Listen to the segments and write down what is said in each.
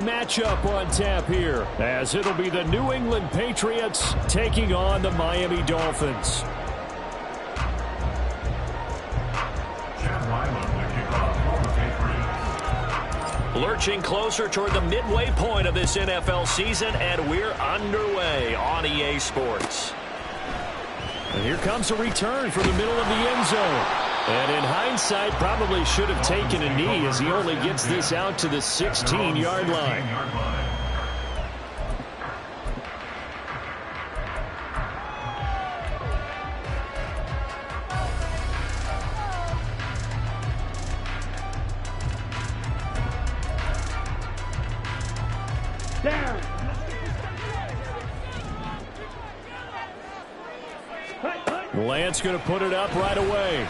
Matchup on tap here, as it'll be the New England Patriots taking on the Miami Dolphins. Lurching closer toward the midway point of this NFL season, and we're underway on EA Sports. And here comes a return from the middle of the end zone. And in hindsight, probably should have taken a knee as he only gets this out to the 16-yard line. Down. Lance going to put it up right away.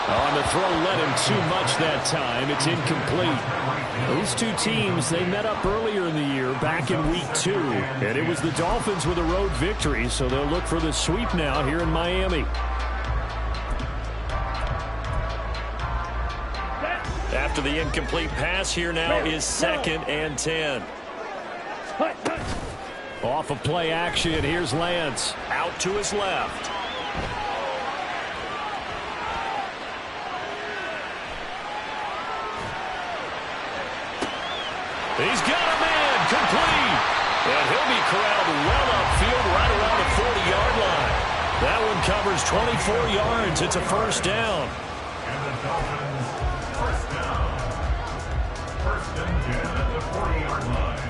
On the throw, led him too much that time. It's incomplete. These two teams, they met up earlier in the year, back in week 2. And it was the Dolphins with a road victory, so they'll look for the sweep now here in Miami. After the incomplete pass, here now is 2nd and 10. Off of play action, here's Lance. Out to his left. He's got a man, complete. And he'll be corralled well upfield right around the 40-yard line. That one covers 24 yards. It's a first down. And the Dolphins, first down. First and 10 at the 40-yard line.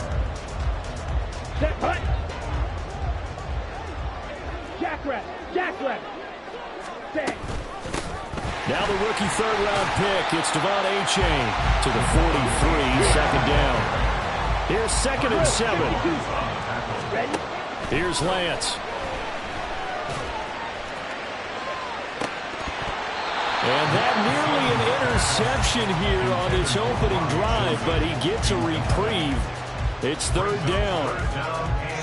Set, hut. Jackrabbit. Set. Now the rookie third-round pick. It's Devon A-Chain to the 43, second down. Here's 2nd and 7. Here's Lance. And that nearly an interception here on this opening drive, but he gets a reprieve. It's 3rd down.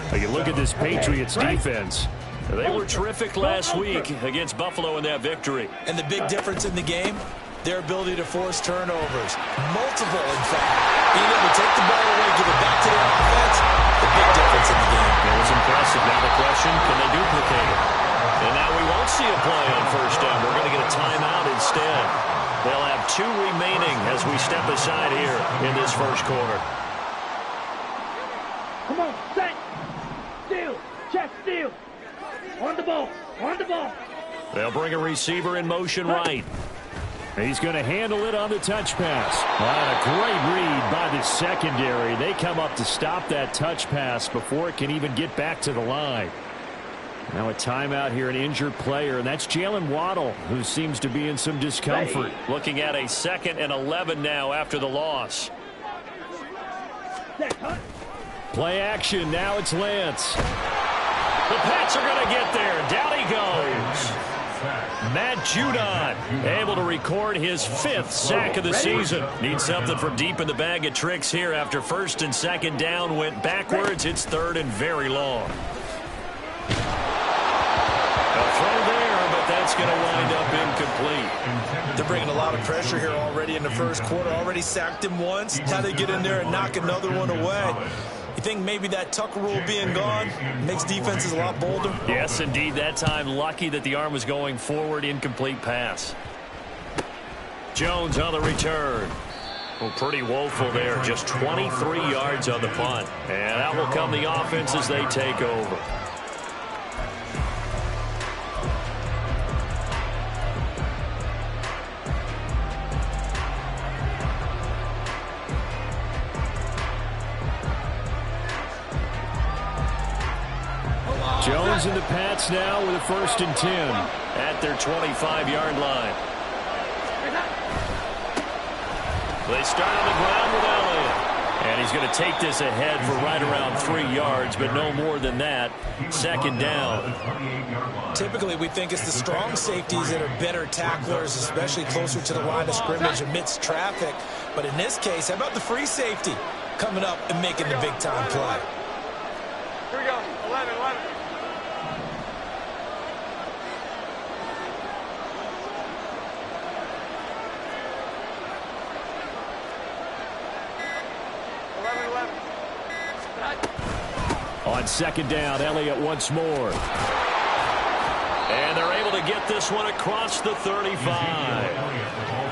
Take a look at this Patriots defense. They were terrific last week against Buffalo in that victory. And the big difference in the game, their ability to force turnovers. Multiple, in fact. Being able to take the ball away, give it back to their offense, the big difference in the game. It was impressive. Now the question, can they duplicate it? And now we won't see a play on first down. We're going to get a timeout instead. They'll have 2 remaining as we step aside here in this first quarter. Come on, set. Steal. Check, steal. On the ball. They'll bring a receiver in motion right. He's going to handle it on the touch pass. A great read by the secondary. They come up to stop that touch pass before it can even get back to the line. Now a timeout here, an injured player, and that's Jalen Waddle, who seems to be in some discomfort. Looking at a 2nd and 11 now after the loss. Play action, now it's Lance. The Pats are going to get there. Down he goes. Matt Judon able to record his 5th sack of the season. Needs something from deep in the bag of tricks here after 1st and 2nd down went backwards. It's 3rd and very long. A throw there, but that's going to wind up incomplete. They're bringing a lot of pressure here already in the first quarter. Already sacked him once. How to get in there and knock another one away. You think maybe that Tucker rule being gone makes defenses a lot bolder? Yes, indeed. That time, lucky that the arm was going forward. Incomplete pass. Jones on the return. Well, pretty woeful there. Just 23 yards on the punt. And out will come the offense as they take over. Jones and the Pats now with a 1st and 10 at their 25-yard line. They start on the ground with Elliott. And he's going to take this ahead for right around 3 yards, but no more than that. 2nd down. Typically, we think it's the strong safeties that are better tacklers, especially closer to the line of scrimmage amidst traffic. But in this case, how about the free safety coming up and making the big-time play? Here we go. 11. On second down, Elliott once more. And they're able to get this one across the 35.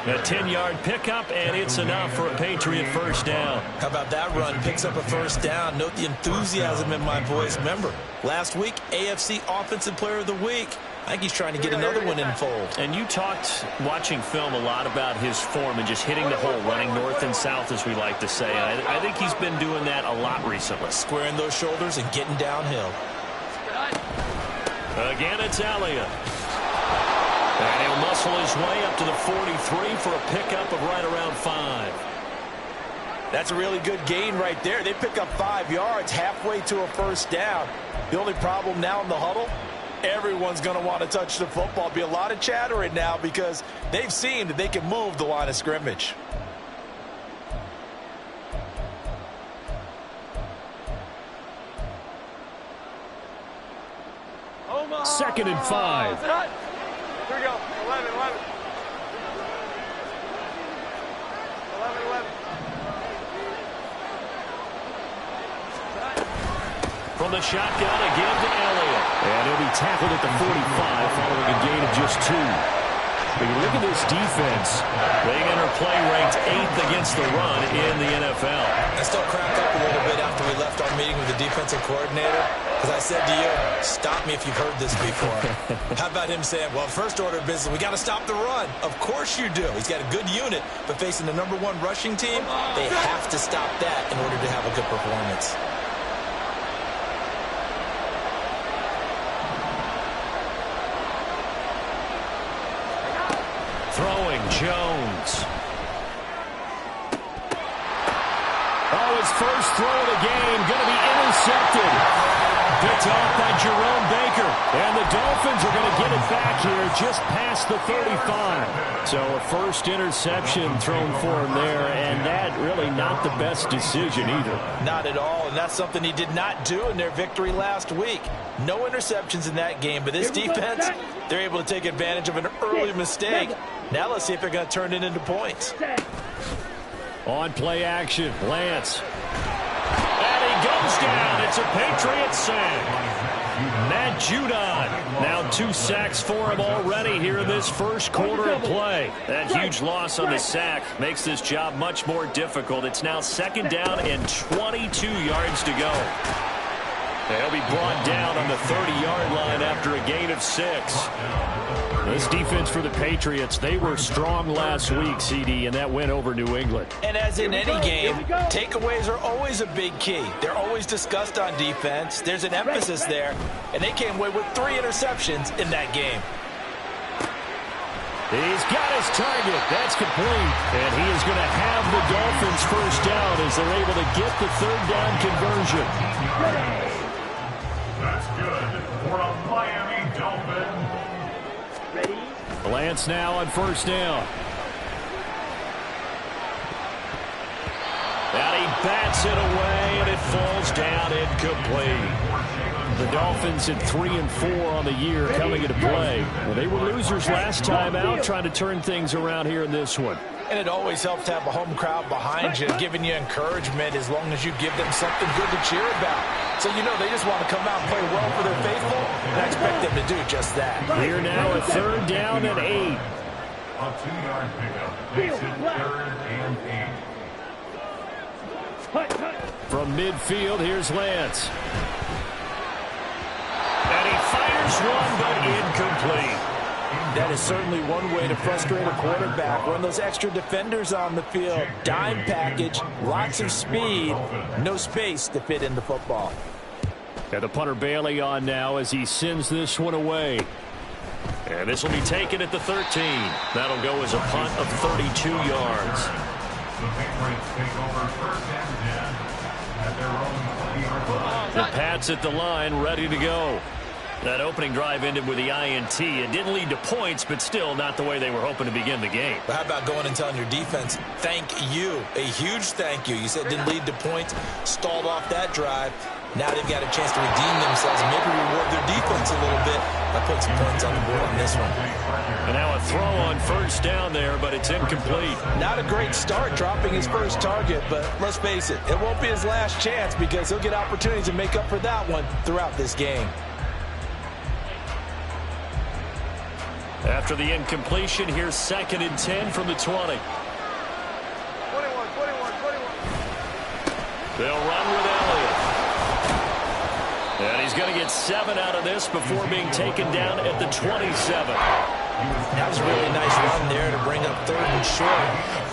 A 10-yard pickup, and it's enough for a Patriot first down. How about that run? Picks up a first down. Note the enthusiasm in my voice. Remember, last week, AFC Offensive Player of the Week. I think he's trying to get another one in fold. And you talked, watching film, a lot about his form and just hitting the hole, running north and south, as we like to say. I think he's been doing that a lot recently. Squaring those shoulders and getting downhill. Again, it's Elliott. And he'll muscle his way up to the 43 for a pickup of right around 5. That's a really good gain right there. They pick up 5 yards halfway to a first down. The only problem now in the huddle, everyone's going to want to touch the football. Be a lot of chattering now because they've seen that they can move the line of scrimmage. Second and 5. Here we go. 11. 11. From the shotgun again to Elliott. And he'll be tackled at the 45 following a gain of just 2. But you look at this defense. They enter play ranked 8th against the run in the NFL. I still cracked up a little bit after we left our meeting with the defensive coordinator. Because I said to you, stop me if you've heard this before. How about him saying, well, first order of business, we got to stop the run. Of course you do. He's got a good unit, but facing the #1 rushing team, they have to stop that in order to have a good performance. Throwing Jones. Oh, his first throw of the game going to be intercepted. Picked off by Jerome Baker. And the Dolphins are going to get it back here just past the 35. So a first interception thrown for him there, and that really not the best decision either. Not at all, and that's something he did not do in their victory last week. No interceptions in that game, but this defense, they're able to take advantage of an early mistake. Now let's see if they're going to turn it into points. On play action, Lance. And he goes down. It's a Patriot sack. Matt Judon. Now 2 sacks for him already here in this first quarter of play. That huge loss on the sack makes this job much more difficult. It's now second down and 22 yards to go. They'll be brought down on the 30-yard line after a gain of 6. This defense for the Patriots, they were strong last week, CD, and that went over New England. And as in any game, takeaways are always a big key. They're always discussed on defense. There's an emphasis there, and they came away with 3 interceptions in that game. He's got his target. That's complete. And he is going to have the Dolphins first down as they're able to get the 3rd down conversion. That's good for a Miami Dolphin. Lance now on first down. And he bats it away, and it falls down incomplete. The Dolphins at 3-4 on the year coming into play. Well, they were losers last time out, trying to turn things around here in this one. And it always helps to have a home crowd behind you, giving you encouragement as long as you give them something good to cheer about. So, you know, they just want to come out and play well for their faithful, and I expect them to do just that. Here now, a 3rd down and 8. A 2-yard pickup makes it 3rd and 8. From midfield, here's Lance. And he fires one, but incomplete. That is certainly one way to frustrate a quarterback. Run those extra defenders on the field. Dime package, lots of speed, no space to fit in the football. And the punter Bailey on now as he sends this one away. And this will be taken at the 13. That'll go as a punt of 32 yards. The Patriots take over 1st and 10 at their own 20-yard line. The Pats at the line, ready to go. That opening drive ended with the INT. It didn't lead to points, but still not the way they were hoping to begin the game. But how about going and telling your defense, thank you, a huge thank you. You said it didn't lead to points, stalled off that drive. Now they've got a chance to redeem themselves and maybe reward their defense a little bit by putting some points on the board on this one. And now a throw on first down there, but it's incomplete. Not a great start dropping his first target, but let's face it, it won't be his last chance because he'll get opportunities to make up for that one throughout this game. After the incompletion, here's 2nd and 10 from the 20. 21, 21, 21. They'll run with Elliott. And he's going to get 7 out of this before being taken down at the 27. That was a really nice run there to bring up 3rd and short.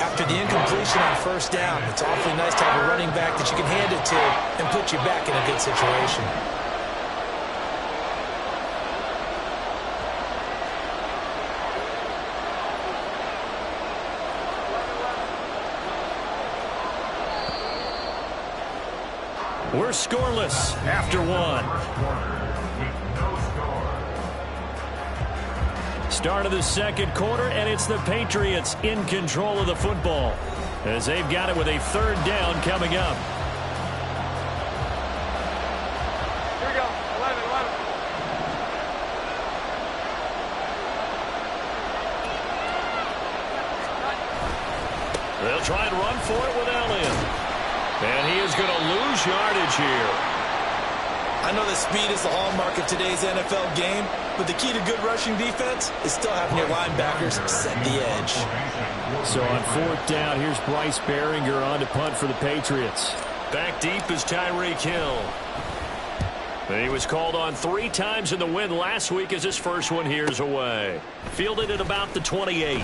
After the incompletion on first down, it's awfully nice to have a running back that you can hand it to and put you back in a good situation. We're scoreless after 1. Start of the 2nd quarter, and it's the Patriots in control of the football as they've got it with a 3rd down coming up. Here we go. 11, 11. They'll try and run for it with Elliott. And he is going to lose yardage here. I know that speed is the hallmark of today's NFL game, but the key to good rushing defense is still having your linebackers set the edge. So on 4th down, here's Bryce Behringer on to punt for the Patriots. Back deep is Tyreek Hill. He was called on 3 times in the win last week as his first one here's away. Fielded at about the 28.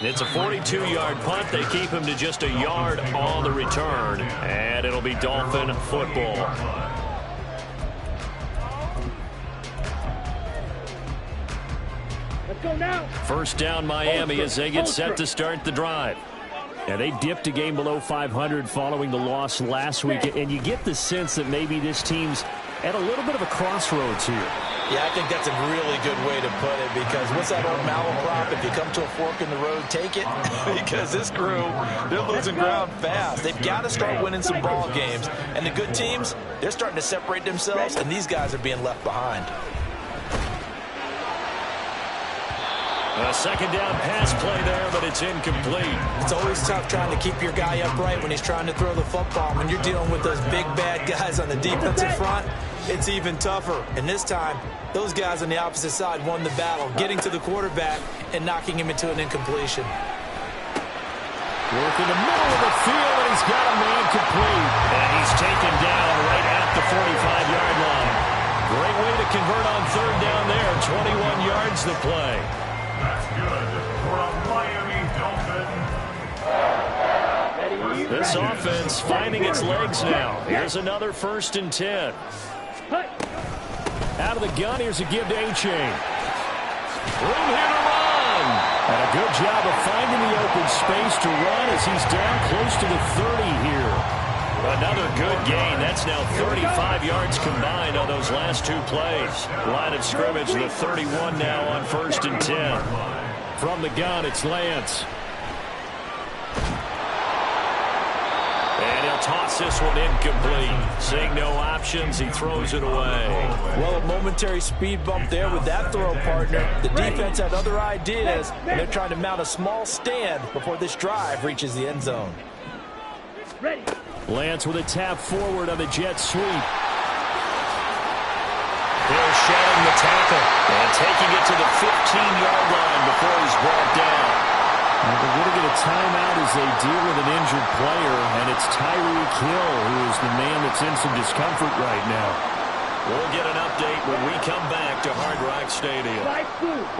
It's a 42-yard punt. They keep him to just a yard on the return. And it'll be Dolphin football. Let's go now. First down Miami as they get set to start the drive. And they dipped a game below 500 following the loss last week. And you get the sense that maybe this team's at a little bit of a crossroads here. Yeah, I think that's a really good way to put it because what's that old malaprop? If you come to a fork in the road, take it. Because this crew, they're losing ground fast. They've got to start winning some ball games. And the good teams, they're starting to separate themselves, and these guys are being left behind. A 2nd down pass play there, but it's incomplete. It's always tough trying to keep your guy upright when he's trying to throw the football. When you're dealing with those big, bad guys on the defensive front, it's even tougher. And this time, those guys on the opposite side won the battle, getting to the quarterback and knocking him into an incompletion. Work in the middle of the field, and he's got a man complete. And he's taken down right at the 45-yard line. Great way to convert on 3rd down there. 21 yards to play. That's good for a Miami Dolphin. This offense finding its legs now. Here's another 1st and 10. Out of the gun, here's a give to A-Chain. Room here to run. And a good job of finding the open space to run as he's down close to the 30 here. Another good gain. That's now 35 yards combined on those last 2 plays. Line of scrimmage, the 31 now on 1st and 10. From the gun, it's Lance. And he'll toss this one incomplete. Seeing no options, he throws it away. Well, a momentary speed bump there with that throw, partner. The defense had other ideas, and they're trying to mount a small stand before this drive reaches the end zone. Ready. Lance with a tap forward on the jet sweep. He'll shedding the tackle and taking it to the 15-yard line before he's brought down. And they're going to get a timeout as they deal with an injured player, and it's Tyreek Hill who is the man that's in some discomfort right now. We'll get an update when we come back to Hard Rock Stadium.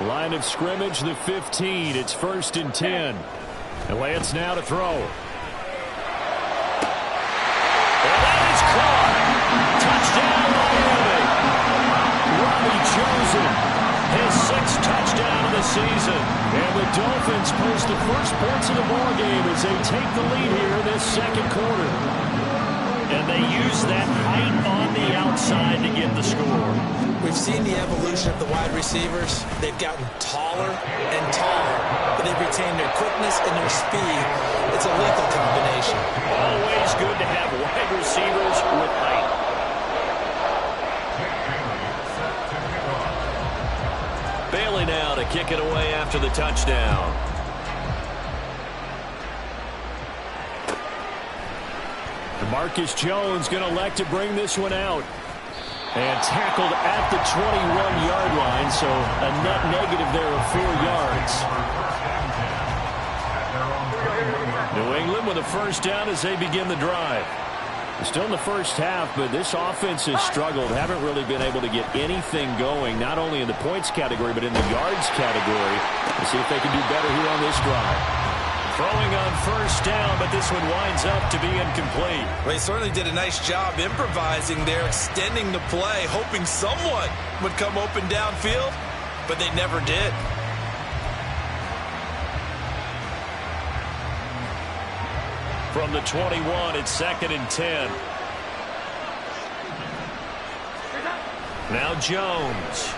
Line of scrimmage, the 15. It's 1st and 10. And Lance now to throw. Caught. Touchdown, Miami. Robbie Chosen, his 6th touchdown of the season. And the Dolphins post the first points of the ball game as they take the lead here in this 2nd quarter. And they use that height on the outside to get the score. We've seen the evolution of the wide receivers. They've gotten taller and taller, but they've retained their quickness and their speed. It's a lethal combination. Always good to have wide receivers with height. kick it away after the touchdown. Marcus Jones going to elect to bring this one out. And tackled at the 21-yard line, so a net negative there of 4 yards. New England with a first down as they begin the drive. They're still in the first half, but this offense has struggled. Haven't really been able to get anything going, not only in the points category, but in the yards category. Let's see if they can do better here on this drive. Throwing on first down, but this one winds up to be incomplete. Well, he certainly did a nice job improvising there, extending the play, hoping someone would come open downfield, but they never did. From the 21, it's 2nd and 10. Now Jones.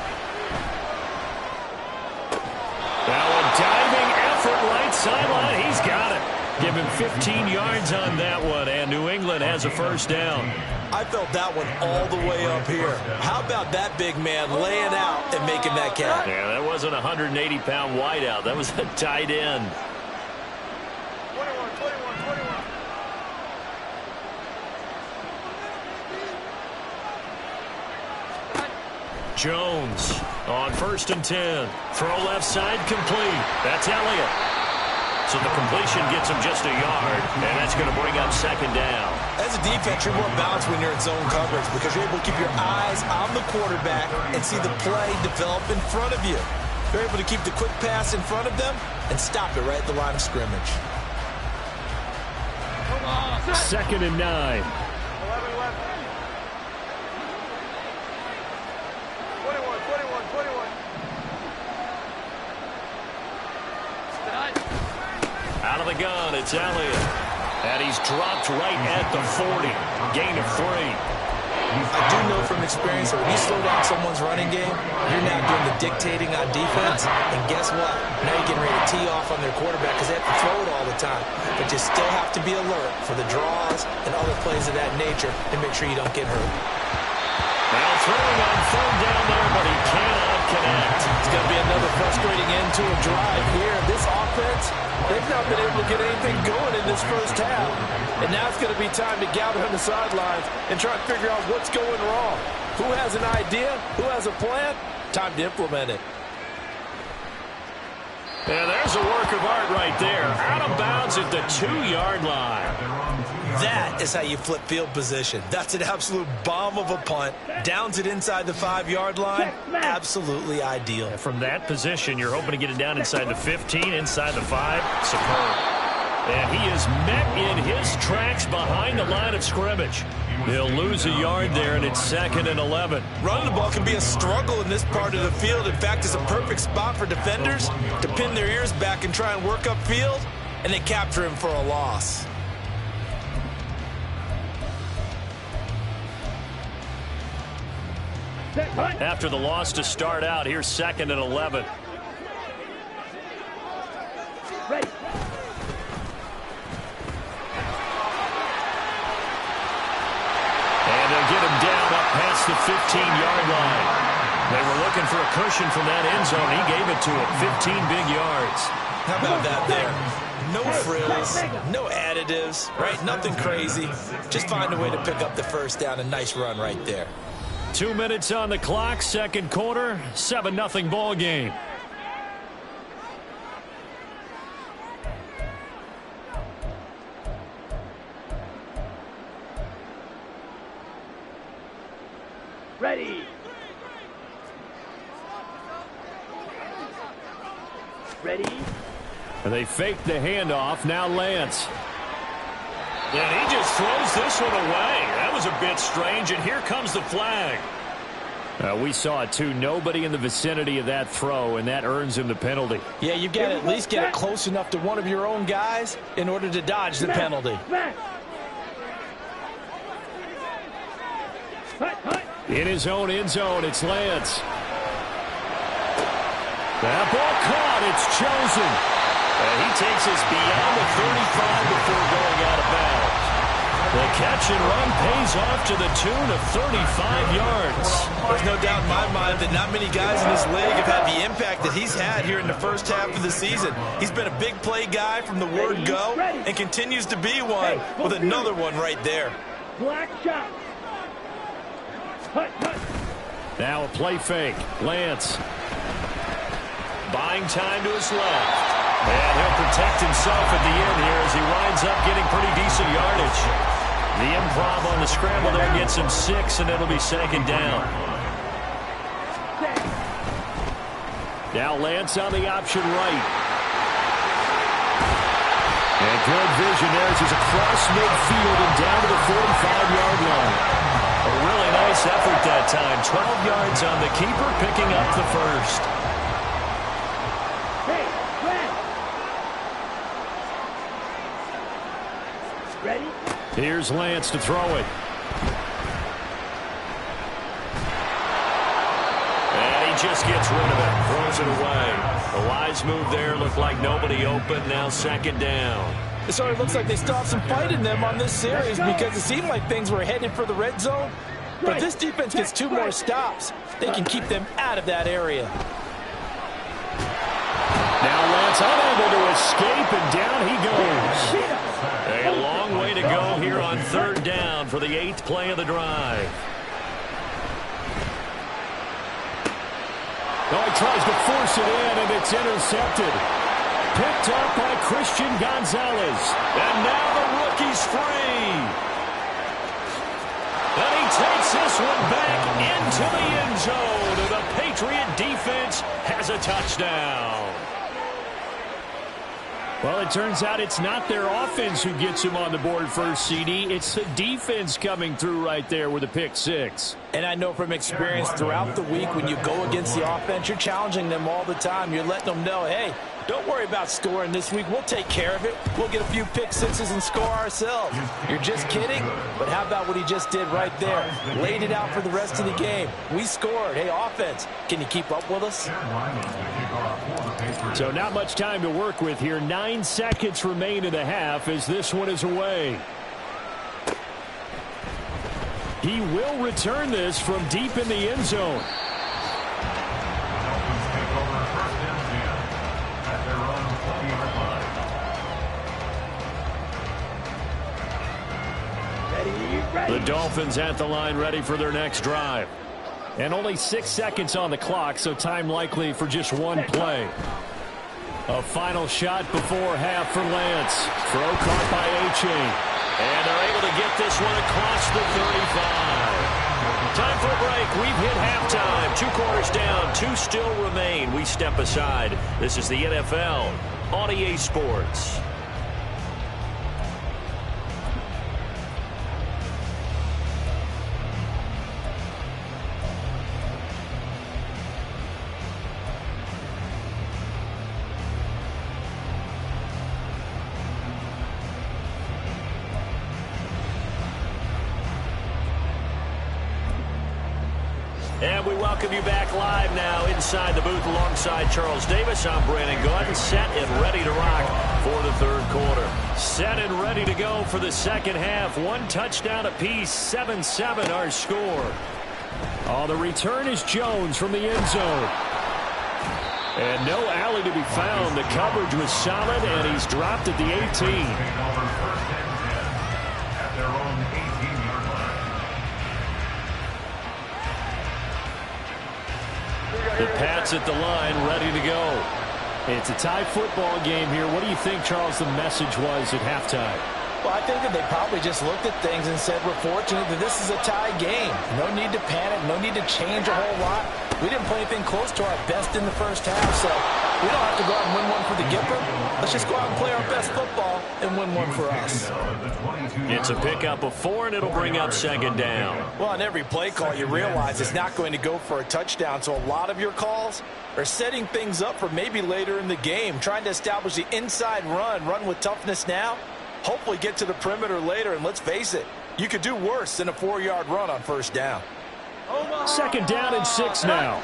Now a diving effort right sideline. He's got it. Give him 15 yards on that one, and New England has a first down. I felt that one all the way up here. How about that big man laying out and making that catch? Yeah, that wasn't a 180-pound wideout. That was a tight end. 21, 21, 21. Jones on 1st and 10. Throw left side complete. That's Elliott. So the completion gets him just a yard, and that's going to bring up 2nd down. As a defense, you're more balanced when you're in zone coverage because you're able to keep your eyes on the quarterback and see the play develop in front of you. You're able to keep the quick pass in front of them and stop it right at the line of scrimmage. 2nd and 9. 11, 11. 21, 21, 21. Out of the gun, it's Elliott. And he's dropped right at the 40. Gain of 3. I do know from experience that when you slow down someone's running game, you're now doing the dictating on defense. And guess what? Now you're getting ready to tee off on their quarterback because they have to throw it all the time. But you still have to be alert for the draws and other plays of that nature to make sure you don't get hurt. Now throwing on 3rd down there, but he cannot connect. It's going to be another frustrating end to a drive here. This offense, they've not been able to get anything going in this first half. And now it's going to be time to gather on the sidelines and try to figure out what's going wrong. Who has an idea? Who has a plan? Time to implement it. Yeah, there's a work of art right there. Out of bounds at the 2-yard line. That is how you flip field position. That's an absolute bomb of a punt. Downs it inside the 5-yard line. Absolutely ideal. From that position, you're hoping to get it down inside the 15, inside the 5. Superb. And he is met in his tracks behind the line of scrimmage. He'll lose a yard there, and it's 2nd and 11. Running the ball can be a struggle in this part of the field. In fact, it's a perfect spot for defenders to pin their ears back and try and work upfield, and they capture him for a loss. After the loss to start out, here's 2nd and 11. Ready. And they'll get him down up past the 15-yard line. They were looking for a cushion from that end zone. He gave it to him. 15 big yards. How about that there? No frills, no additives, right? Nothing crazy. Just find a way to pick up the first down. A nice run right there. 2 minutes on the clock, 2nd quarter, 7-0 ball game. Ready. Ready. And they fake the handoff. Now Lance. And he just throws this one away. That was a bit strange, and here comes the flag. We saw it, too. Nobody in the vicinity of that throw, and that earns him the penalty. Yeah, you've got to at least get it close enough to one of your own guys in order to dodge the penalty. In his own end zone, it's Lance. That ball caught. It's chosen. And he takes us beyond the 35 before going out of bounds. The catch and run pays off to the tune of 35 yards. There's no doubt in my mind that not many guys in this league have had the impact that he's had here in the first half of the season. He's been a big play guy from the word go and continues to be one with another one right there. Black shot. Hut, hut. Now a play fake. Lance. Buying time to his left. And he'll protect himself at the end here as he winds up getting pretty decent yardage. The improv on the scramble there gets him 6, and it'll be second down. Now Lance on the option right. And good vision there as he's across midfield and down to the 45-yard line. A really nice effort that time. 12 yards on the keeper, picking up the first. Hey, ready? Here's Lance to throw it. And he just gets rid of it. Throws it away. A wise move there. Looked like nobody open. Now second down. It sort of looks like they still have some fight in them on this series because it seemed like things were headed for the red zone. But if this defense gets 2 more stops, they can keep them out of that area. Now Lance unable to escape, and down he goes. A long way to go here on third down for the 8th play of the drive. Oh, he tries to force it in, and it's intercepted. Picked up by Christian Gonzalez. And now the rookie's free. And he takes this one back into the end zone. And the Patriot defense has a touchdown. Well, it turns out it's not their offense who gets him on the board first, CD. It's the defense coming through right there with a pick 6. And I know from experience throughout the week when you go against the offense, you're challenging them all the time. You're letting them know, hey, don't worry about scoring this week. We'll take care of it. We'll get a few pick 6s and score ourselves. You're just kidding? But how about what he just did right there? Laid it out for the rest of the game. We scored. Hey, offense, can you keep up with us? So not much time to work with here. 9 seconds remain in the half as this one is away. He will return this from deep in the end zone. The Dolphins at the line ready for their next drive. And only 6 seconds on the clock, so time likely for just one play. A final shot before half for Lance. Throw caught by A-Chain. And they're able to get this one across the 35. Time for a break. We've hit halftime. 2 quarters down. 2 still remain. We step aside. This is the NFL on EA Sports. And we welcome you back live now inside the booth alongside Charles Davis. I'm Brandon Gaudin, set and ready to rock for the third quarter. Set and ready to go for the second half. 1 touchdown apiece, 7-7 our score. Oh, the return is Jones from the end zone. And no alley to be found. The coverage was solid, and he's dropped at the 18. The Pats at the line, ready to go. It's a tie football game here. What do you think, Charles, the message was at halftime? Well, I think that they probably just looked at things and said, we're fortunate that this is a tie game. No need to panic. No need to change a whole lot. We didn't play anything close to our best in the first half, so we don't have to go out and win one for the Gipper. Let's just go out and play our best football and win one for us. It's a pickup of 4, and it'll bring up second down. Well, on every play call, you realize it's not going to go for a touchdown, so a lot of your calls are setting things up for maybe later in the game, trying to establish the inside run with toughness now, hopefully get to the perimeter later, and let's face it, you could do worse than a 4-yard run on first down. Second down and 6 now.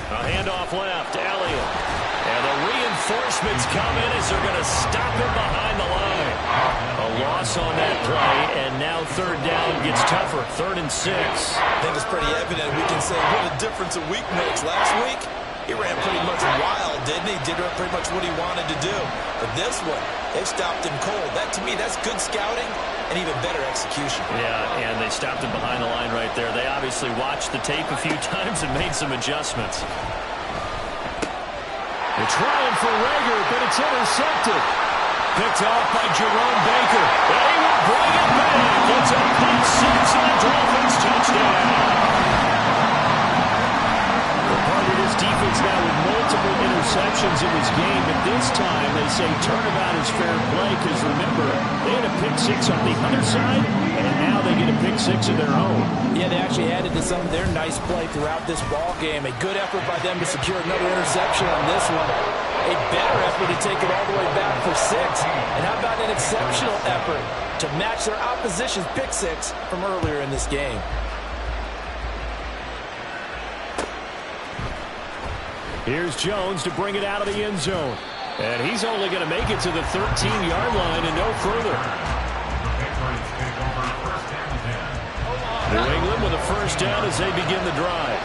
A handoff left, Elliott. And the Reinforcements come in as they're going to stop him behind the line. A loss on that play, and now third down gets tougher. 3rd and 6. I think it's pretty evident. We can say what a difference a week makes. Last week, he ran pretty much wild, didn't he? Did pretty much what he wanted to do. But this one, they stopped him cold. That, to me, that's good scouting and even better execution. Yeah, and they stopped him behind the line right there. They obviously watched the tape a few times and made some adjustments. They're trying for Rager, but it's intercepted. Picked off by Jerome Baker. And he will bring it back. It's a pick six and a Dolphins touchdown. We're part of this defense now with multiple interceptions in this game. But this time they say turnabout is fair play because, remember, they had a pick six on the other side, and now they get a pick six of their own. Yeah, they actually added to some of their nice play throughout this ball game. A good effort by them to secure another interception on this one. A better effort to take it all the way back for 6. And how about an exceptional effort to match their opposition's pick six from earlier in this game? Here's Jones to bring it out of the end zone. And he's only going to make it to the 13-yard line and no further. New England with a first down as they begin the drive.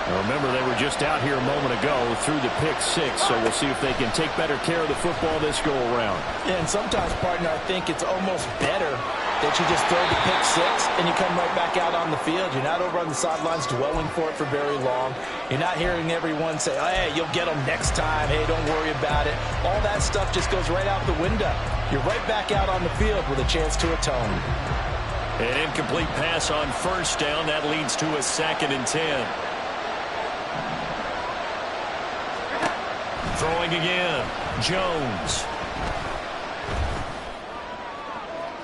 Now remember, they were just out here a moment ago through the pick six, so we'll see if they can take better care of the football this go-around. Yeah, and sometimes, partner, I think it's almost better that you just throw the pick six and you come right back out on the field. You're not over on the sidelines dwelling for it for very long. You're not hearing everyone say, oh, hey, you'll get them next time. Hey, don't worry about it. All that stuff just goes right out the window. You're right back out on the field with a chance to atone. An incomplete pass on first down. That leads to a 2nd and 10. Throwing again. Jones.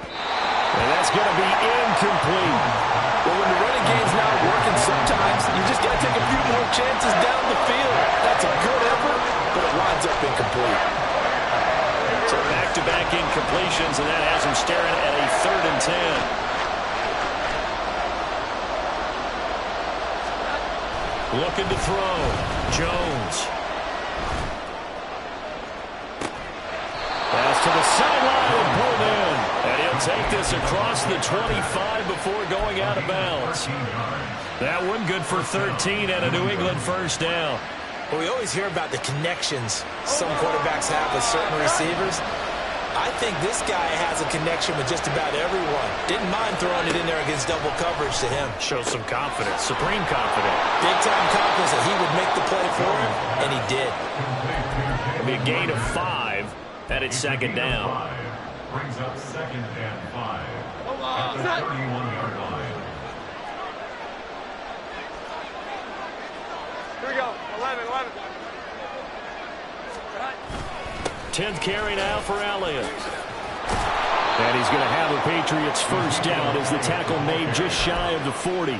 And that's going to be incomplete. Well, when the running game's not working, sometimes you just got to take a few more chances down the field. That's a good effort, but it winds up incomplete. So back-to-back incompletions, and that has him staring at a 3rd and 10. Looking to throw. Jones. Pass to the sideline and pulled in. And he'll take this across the 25 before going out of bounds. That one good for 13 and a New England first down. Well, we always hear about the connections some quarterbacks have with certain receivers. I think this guy has a connection with just about everyone. Didn't mind throwing it in there against double coverage to him. Shows some confidence, supreme confidence. Big-time confidence that he would make the play for him, and he did. It'll be a gain of 5, and it's 2nd down. Brings up 2nd and 5 at the 31-yard line. Here we go. 11. 10th carry now for Elliott. And he's going to have a Patriots first down as the tackle made just shy of the 40.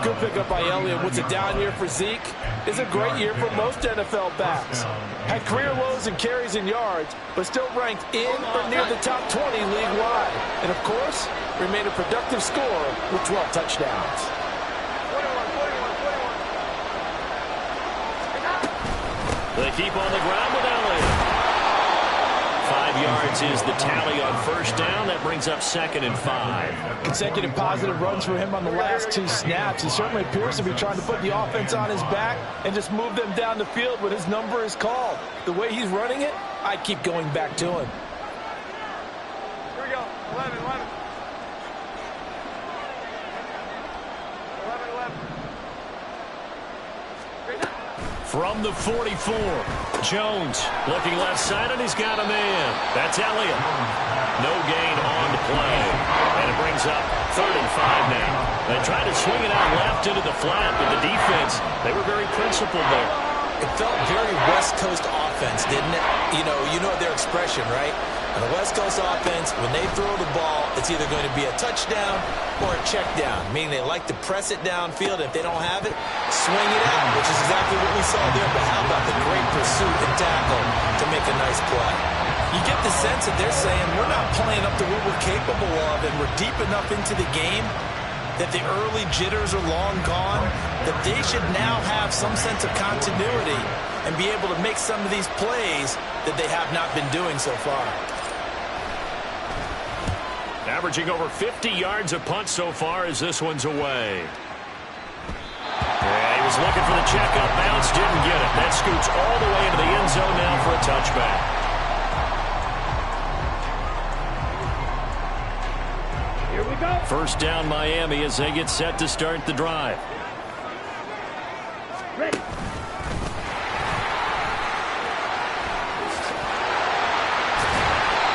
Good pickup by Elliott. What's a down year for Zeke? It's a great year for most NFL backs. Had career lows in carries and yards, but still ranked in or near the top 20 league-wide. And, of course, remained a productive scorer with 12 touchdowns. 21. They keep on the ground with Elliott. 5 yards is the tally on first down. That brings up 2nd and 5. Consecutive positive runs for him on the last 2 snaps. He certainly appears to be trying to put the offense on his back and just move them down the field when his number is called. The way he's running it, I'd keep going back to him. Here we go. 11. 11. From the 44, Jones looking left side, and he's got a man. That's Elliott. No gain on the play. And it brings up 3rd and 5 now. They tried to swing it out left into the flat, but the defense, they were very principled there. It felt very West Coast offense, didn't it? You know their expression, right? On the West Coast offense, when they throw the ball, it's either going to be a touchdown or a check down, meaning they like to press it downfield. If they don't have it, swing it out, which is exactly what we saw there. But how about the great pursuit and tackle to make a nice play? You get the sense that they're saying, we're not playing up to what we're capable of, and we're deep enough into the game that the early jitters are long gone, that they should now have some sense of continuity and be able to make some of these plays that they have not been doing so far. Averaging over 50 yards a punt so far as this one's away. Yeah, he was looking for the checkup bounce, didn't get it. That scoots all the way into the end zone now for a touchback. Here we go. First down Miami as they get set to start the drive. Ready.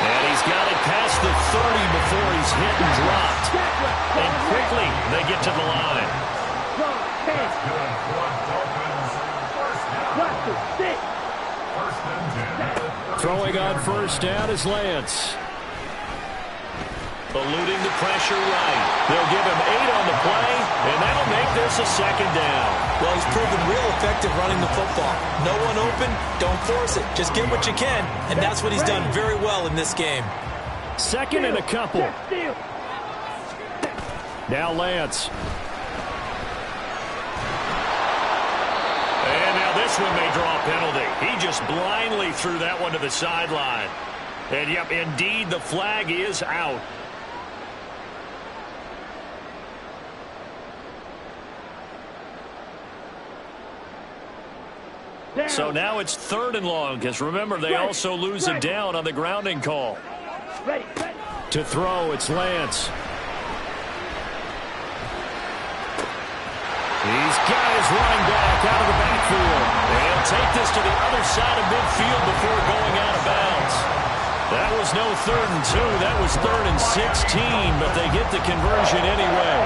And he's got it past the 30 before he's hit and dropped. And quickly they get to the line. That's good for Dolphins. First down. First and 10. Throwing on first down is Lance. Eluding the pressure right. They'll give him 8 on the play, and that'll make this a second down. Well, he's proven real effective running the football. No one open, don't force it. Just get what you can, and that's what he's done very well in this game. Second and a couple. Now Lance. And now this one may draw a penalty. He just blindly threw that one to the sideline. And, yep, indeed, the flag is out. So now it's 3rd and long, because remember, they also lose a down on the grounding call. To throw, it's Lance. He's got his running back out of the backfield. And he'll take this to the other side of midfield before going out of bounds. That was no 3rd and 2. That was 3rd and 16, but they get the conversion anyway.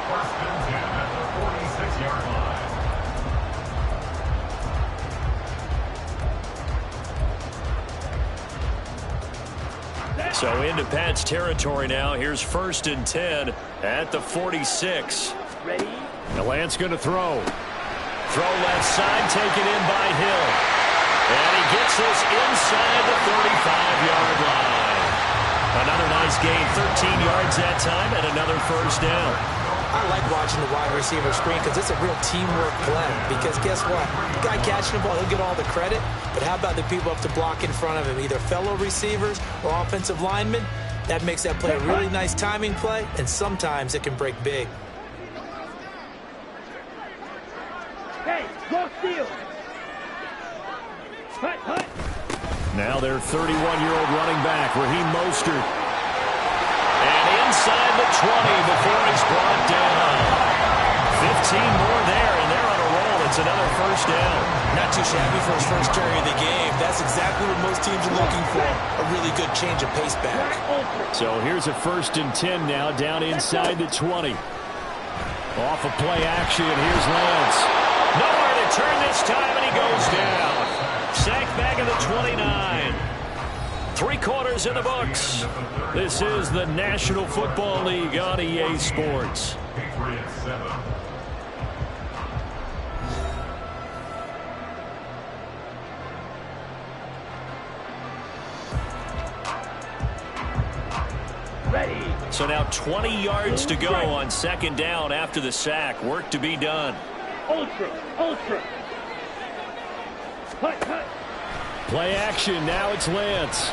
First and 10 at the 46-yard line. So into Pat's territory now. Here's 1st and 10 at the 46. Ready? The Lance going to throw. Throw left side, taken in by Hill. And he gets this inside the 35-yard line. Another nice gain, 13 yards that time, and another first down. I like watching the wide receiver screen because it's a real teamwork blend. Because guess what? The guy catching the ball, he'll get all the credit. But how about the people up to block in front of him, either fellow receivers or offensive linemen? That makes that play a really nice timing play, and sometimes it can break big. Hey, go steal. Hut, hut. Now their 31-year-old running back, Raheem Mostert. And inside the 20 before he's brought down. 15 more there, and they're on a roll. It's another first down. Not too shabby for his first carry of the game. That's exactly what most teams are looking for, a really good change of pace back. So here's a 1st and 10 now, down inside the 20. Off of play action, here's Lance. Nowhere to turn this time, and he goes down. Sacked back of the 29. 3 quarters in the books. This is the National Football League on EA Sports. Patriots 7. Ready. So now 20 yards to go on 2nd down after the sack. Work to be done. Ultra, ultra. Hut, hut. Play action, now it's Lance.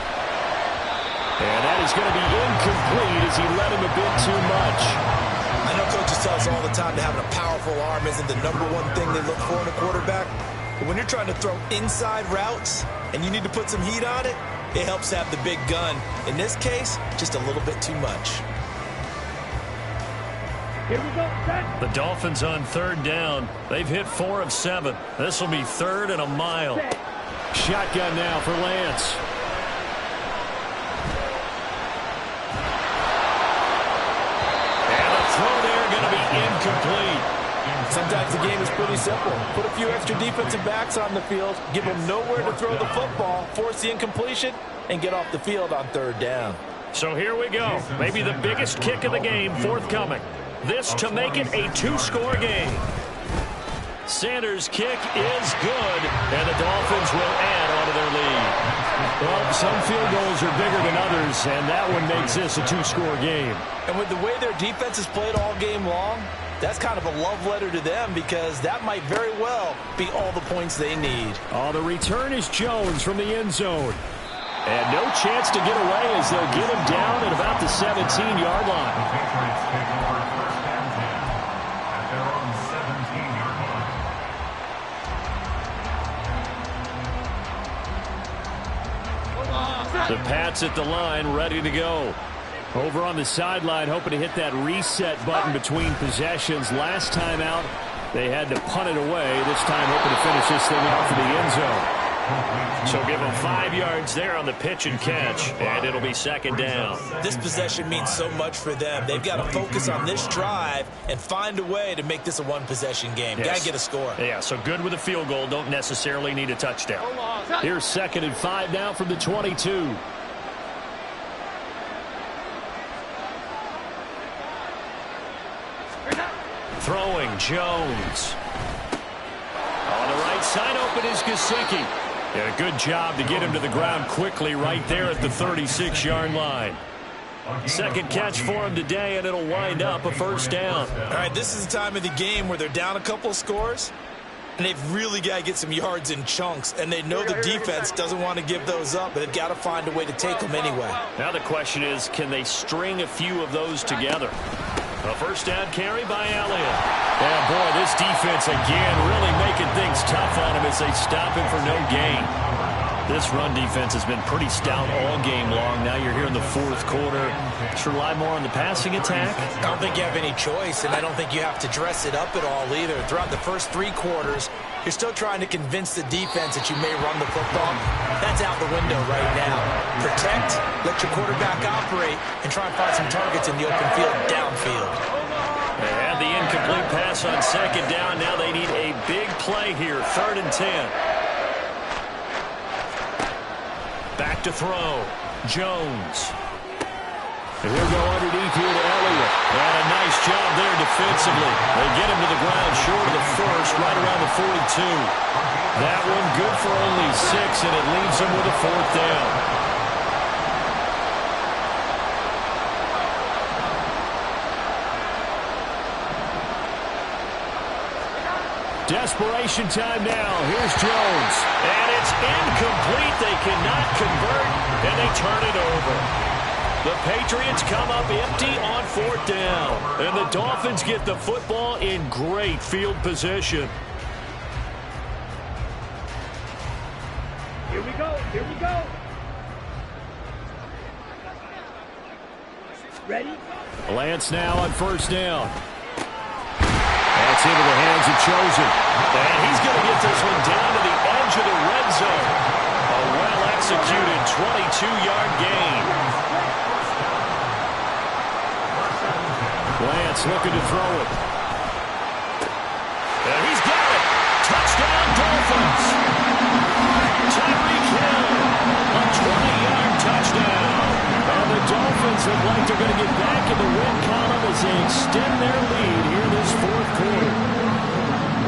And that is going to be incomplete as he let him a bit too much. I know coaches tell us all the time that having a powerful arm isn't the #1 thing they look for in a quarterback. But when you're trying to throw inside routes and you need to put some heat on it, it helps have the big gun. In this case, just a little bit too much. Here we go, set. The Dolphins on 3rd down. They've hit 4 of 7. This will be 3rd and a mile. Set. Shotgun now for Lance. And the throw there going to be incomplete. Sometimes the game is pretty simple. Put a few extra defensive backs on the field, give them nowhere to throw the football, force the incompletion, and get off the field on 3rd down. So here we go. Maybe the biggest kick of the game forthcoming. This to make it a 2-score game. Sanders' kick is good, and the Dolphins will add on to their lead. Well, some field goals are bigger than others, and that one makes this a 2-score game. And with the way their defense has played all game long, That's kind of a love letter to them because that might very well be all the points they need. Oh, the return is Jones from the end zone. And no chance to get away as they'll get him down at about the 17-yard line. The Patriots take over first and 10 at their own 17-yard line. The Pats at the line, ready to go. Over on the sideline, hoping to hit that reset button between possessions. Last time out, they had to punt it away. This time, hoping to finish this thing off in the end zone. So give them 5 yards there on the pitch and catch, and it'll be second down. This possession means so much for them. They've got to focus on this drive and find a way to make this a one-possession game. Yes. Got to get a score. Yeah, so good with a field goal. Don't necessarily need a touchdown. Here's 2nd and 5 now from the 22. Throwing, Jones. On the right side, open is Gesicki. Yeah, good job to get him to the ground quickly right there at the 36-yard line. Second catch for him today, and it'll wind up a first down. All right, this is the time of the game where they're down a couple of scores, and they've really got to get some yards in chunks, and they know the defense doesn't want to give those up, but they've got to find a way to take them anyway. Now the question is, can they string a few of those together? A first down carry by Elliott. And boy, this defense again really making things tough on him as they stop him for no gain. This run defense has been pretty stout all game long. Now you're here in the fourth quarter. Should rely more on the passing attack? I don't think you have any choice, and I don't think you have to dress it up at all either. Throughout the first 3 quarters, you're still trying to convince the defense that you may run the football. That's out the window right now. Protect, let your quarterback operate, and try and find some targets in the open field downfield. They had the incomplete pass on second down. Now they need a big play here, 3rd and 10. Back to throw. Jones. And he'll go underneath here to Elliott. And a nice job there defensively. They get him to the ground short of the first, right around the 42. That one good for only 6, and it leaves them with a 4th down. Desperation time now. Here's Jones. And it's incomplete. They cannot convert, and they turn it over. The Patriots come up empty on 4th down. And the Dolphins get the football in great field position. Here we go. Here we go. Ready? Lance now on 1st down. That's into the hands of Chosen. And he's going to get this one down to the edge of the red zone. A well-executed 22-yard gain. Lance looking to throw it. And he's got it. Touchdown, Dolphins. Tyreek Hill, a 20-yard touchdown. And the Dolphins look like they're going to get back in the win column as they extend their lead here this 4th quarter.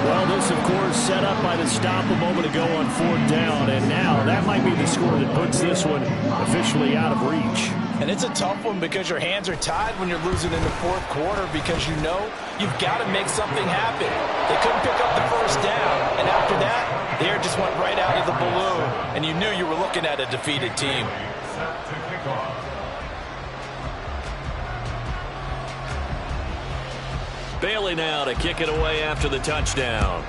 Well, this, of course, set up by the stop a moment ago on 4th down, and now that might be the score that puts this one officially out of reach. And it's a tough one because your hands are tied when you're losing in the 4th quarter because you know you've got to make something happen. They couldn't pick up the first down, and after that, the air just went right out of the balloon, and you knew you were looking at a defeated team. Set to kick off. Bailey now to kick it away after the touchdown.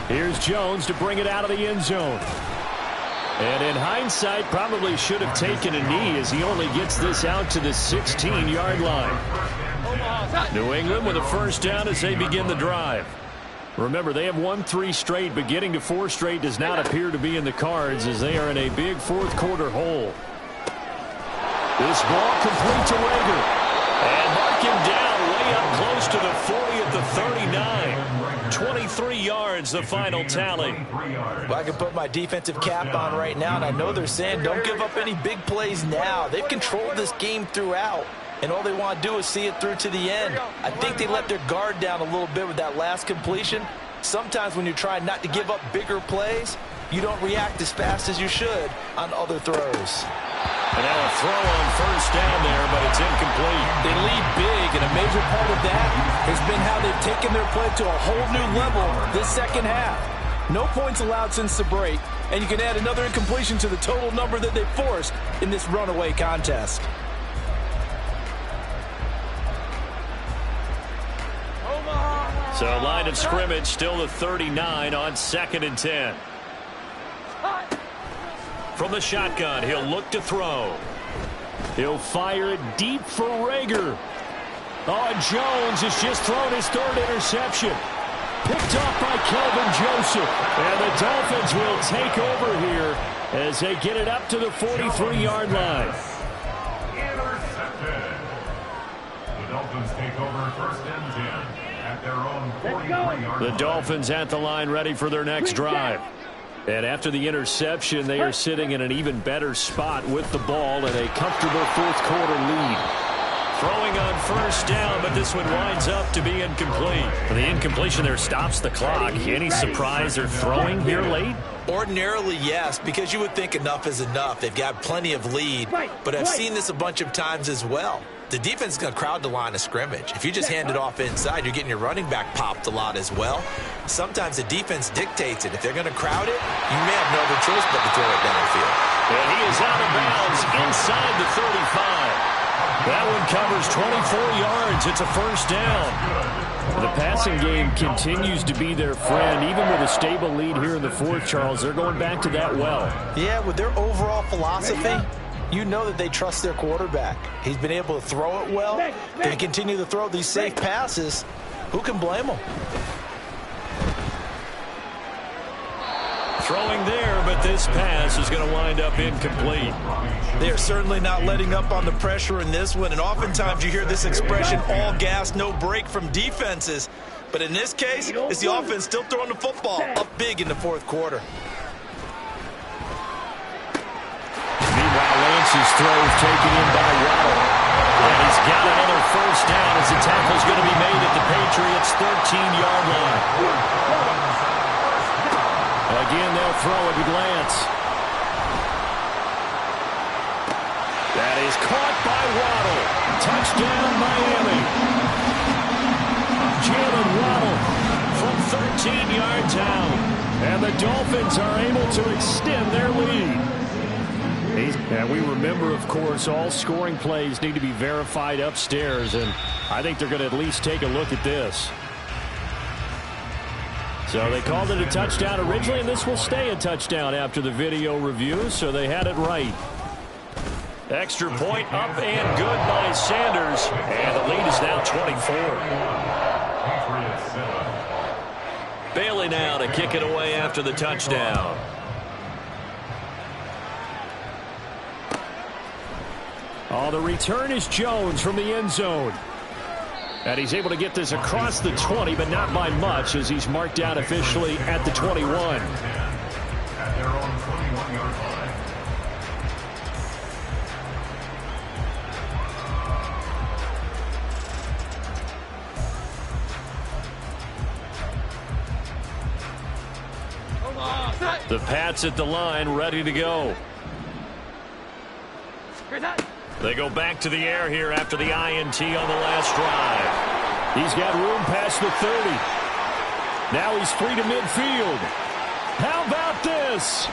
Here's Jones to bring it out of the end zone. And in hindsight, probably should have taken a knee as he only gets this out to the 16-yard line. New England with a first down as they begin the drive. Remember, they have won 3 straight, but getting to 4 straight does not appear to be in the cards as they are in a big 4th quarter hole. This ball complete to Rager. And mark him down way up close to the 40 at the 39. 23 yards, the final tally. Well, I can put my defensive cap on right now, and I know they're saying don't give up any big plays now. They've controlled this game throughout, and all they want to do is see it through to the end. I think they let their guard down a little bit with that last completion. Sometimes when you're trying not to give up bigger plays, you don't react as fast as you should on other throws. And now a throw on first down there, but it's incomplete. They lead big, and a major part of that has been how they've taken their play to a whole new level this second half. No points allowed since the break, and you can add another incompletion to the total number that they forced in this runaway contest. So line of scrimmage still the 39 on 2nd and 10. From the shotgun, he'll look to throw. He'll fire it deep for Rager. Oh, Jones has just thrown his 3rd interception. Picked off by Kelvin Joseph. And the Dolphins will take over here as they get it up to the 43-yard line. Intercepted. The Dolphins take over 1st and 10 at their own 43-yard line. The Dolphins at the line ready for their next drive. And after the interception, they are sitting in an even better spot with the ball and a comfortable 4th quarter lead. Throwing on first down, but this one winds up to be incomplete. The incompletion there stops the clock. Any surprise they're throwing here late? Ordinarily, yes, because you would think enough is enough. They've got plenty of lead, but I've seen this a bunch of times as well. The defense is going to crowd the line of scrimmage. If you just hand it off inside, you're getting your running back popped a lot as well. Sometimes the defense dictates it. If they're going to crowd it, you may have no other choice but to throw it downfield. And he is out of bounds inside the 35. That one covers 24 yards. It's a first down. The passing game continues to be their friend. Even with a stable lead here in the 4th, Charles, they're going back to that well. Yeah, with their overall philosophy, you know that they trust their quarterback. He's been able to throw it well. They continue to throw these safe passes. Who can blame them? Throwing there, but this pass is going to wind up incomplete. They are certainly not letting up on the pressure in this one, and oftentimes you hear this expression, all gas, no break from defenses. But in this case, it's the offense still throwing the football up big in the 4th quarter. Meanwhile, Lance's throw is taken in by Waddle. And he's got another first down as the tackle's going to be made at the Patriots' 13-yard line. Again, they'll throw it to Lance. That is caught by Waddle. Touchdown, Miami. Jalen Waddle from 13 yards out. And the Dolphins are able to extend their lead. And we remember, of course, all scoring plays need to be verified upstairs. And I think they're going to at least take a look at this. So they called it a touchdown originally, and this will stay a touchdown after the video review, so they had it right. Extra point up and good by Sanders, and the lead is now 24. Bailey now to kick it away after the touchdown. Oh, the return is Jones from the end zone. And he's able to get this across the 20, but not by much, as he's marked down officially at the 21. At their own 21-yard line. The Pats at the line, ready to go. They go back to the air here after the INT on the last drive. He's got room past the 30. Now he's free to midfield. How about this?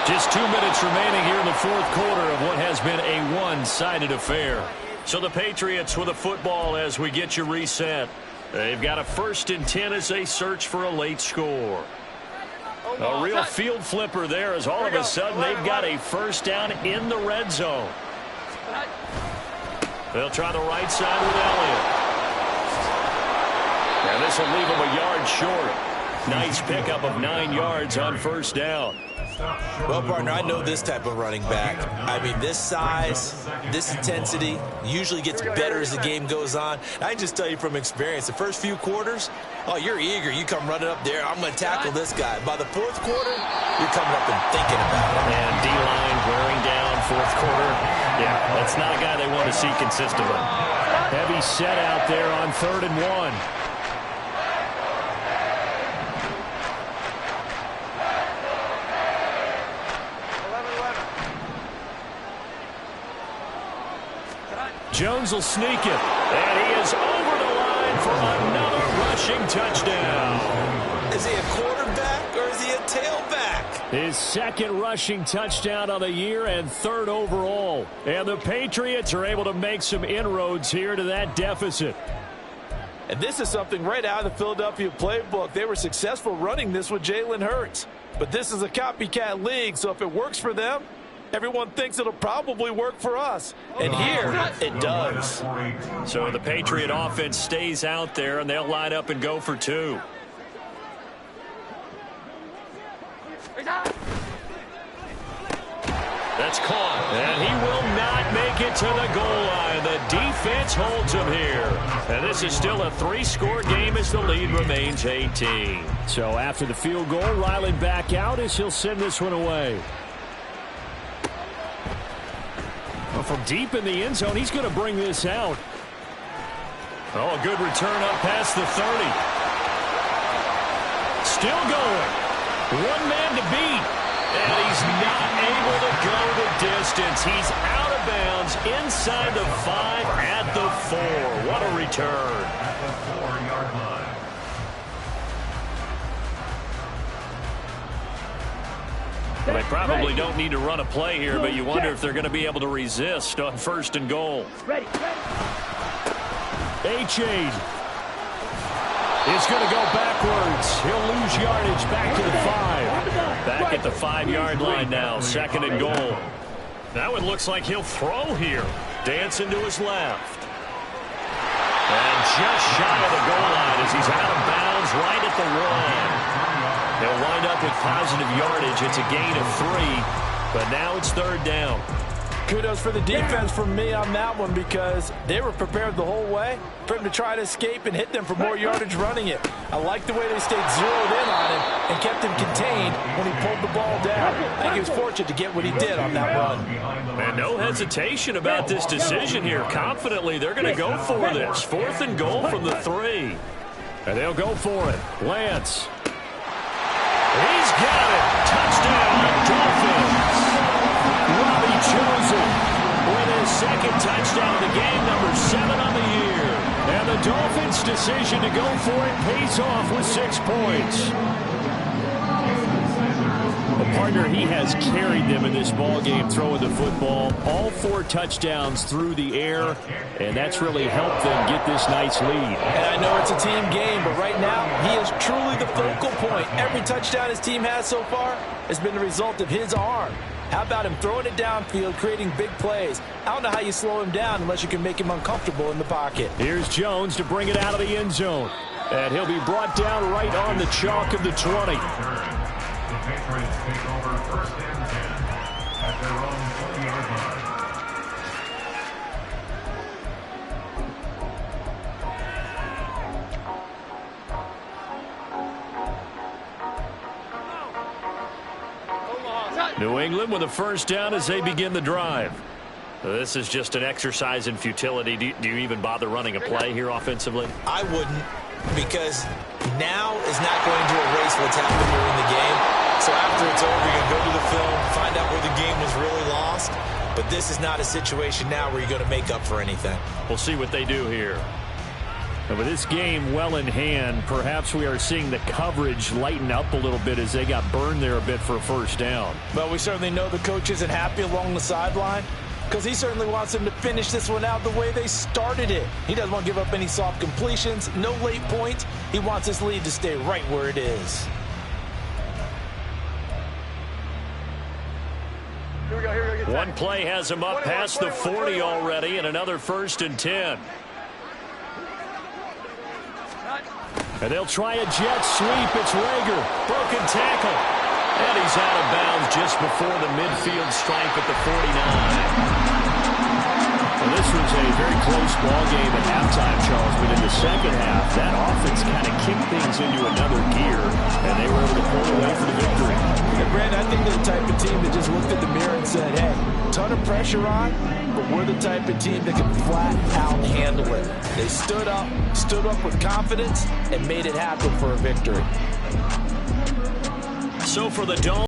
Just 2 minutes remaining here in the 4th quarter of what has been a one-sided affair. So the Patriots with a football as we get you reset. They've got a 1st and 10 as they search for a late score. A real field flipper there as all of a sudden they've got a first down in the red zone. They'll try the right side with Elliott. And this will leave them a yard short. Nice pickup of 9 yards on first down. Well, partner, I know this type of running back. I mean, this size, this intensity usually gets better as the game goes on. I can just tell you from experience, the first few quarters, oh, you're eager. You come running up there. I'm going to tackle this guy. By the 4th quarter, you're coming up and thinking about it. And D-line wearing down 4th quarter. Yeah, that's not a guy they want to see consistently. Heavy set out there on 3rd and 1. Jones will sneak it. And he is over the line for another rushing touchdown. Is he a quarterback or is he a tailback? His second rushing touchdown of the year and third overall. And the Patriots are able to make some inroads here to that deficit. And this is something right out of the Philadelphia playbook. They were successful running this with Jalen Hurts. But this is a copycat league, so if it works for them, everyone thinks it'll probably work for us. And here, it does. So the Patriot offense stays out there, and they'll line up and go for two. That's caught, and he will not make it to the goal line. The defense holds him here. And this is still a three-score game as the lead remains 18. So after the field goal, Riley back out as he'll send this one away. Well, from deep in the end zone, he's going to bring this out. Oh, a good return up past the 30. Still going. One man to beat. And he's not able to go the distance. He's out of bounds inside the 5 at the 4. What a return. At the 4-yard line. Well, they probably don't need to run a play here, but you wonder if they're going to be able to resist on 1st and goal. Ready. H-Aid is going to go backwards. He'll lose yardage back to the 5. Back at the 5-yard line now, 2nd and goal. That one looks like he'll throw here. Dancing to his left. And just shy of the goal line as he's out of bounds right at the 1. They'll wind up with positive yardage. It's a gain of 3, but now it's 3rd down. Kudos for the defense from me on that one because they were prepared the whole way for him to try to escape and hit them for more yardage running it. I like the way they stayed zeroed in on him and kept him contained when he pulled the ball down. I think he was fortunate to get what he did on that run. And no hesitation about this decision here. Confidently, they're going to go for this. 4th and goal from the 3. And they'll go for it. Lance. He's got it. Touchdown, Dolphins. Robbie Chosen with his 2nd touchdown of the game, number 7 on the year. And the Dolphins' decision to go for it pays off with 6 points. A partner, he has carried them in this ball game throwing the football. All 4 touchdowns through the air, and that's really helped them get this nice lead. And I know it's a team game, but right now he is truly the focal point. Every touchdown his team has so far has been the result of his arm. How about him throwing it downfield, creating big plays? I don't know how you slow him down unless you can make him uncomfortable in the pocket. Here's Jones to bring it out of the end zone. And he'll be brought down right on the chalk of the 20. The Patriots take over 1st and 10 at their own 20-yard line. New England with a 1st down as they begin the drive. This is just an exercise in futility. Do you even bother running a play here offensively? I wouldn't, because now is not going to erase what's happened during the game. So after it's over, you're going to go to the film, find out where the game was really lost. But this is not a situation now where you're going to make up for anything. We'll see what they do here. And with this game well in hand, perhaps we are seeing the coverage lighten up a little bit as they got burned there a bit for a 1st down. But we certainly know the coach isn't happy along the sideline because he certainly wants them to finish this one out the way they started it. He doesn't want to give up any soft completions, no late points. He wants his lead to stay right where it is. One play has him up past the 40 already, and another 1st and 10. And they'll try a jet sweep. It's Rager. Broken tackle. And he's out of bounds just before the midfield stripe at the 49. Well, this was a very close ball game at halftime, Charles, but in the 2nd half, that offense kind of kicked things into another gear, and they were able to pull away for the victory. And Brandon, I think they're the type of team that just looked at the mirror and said, hey, ton of pressure on, but we're the type of team that can flat out handle it. They stood up with confidence, and made it happen for a victory. So for the Dolphins,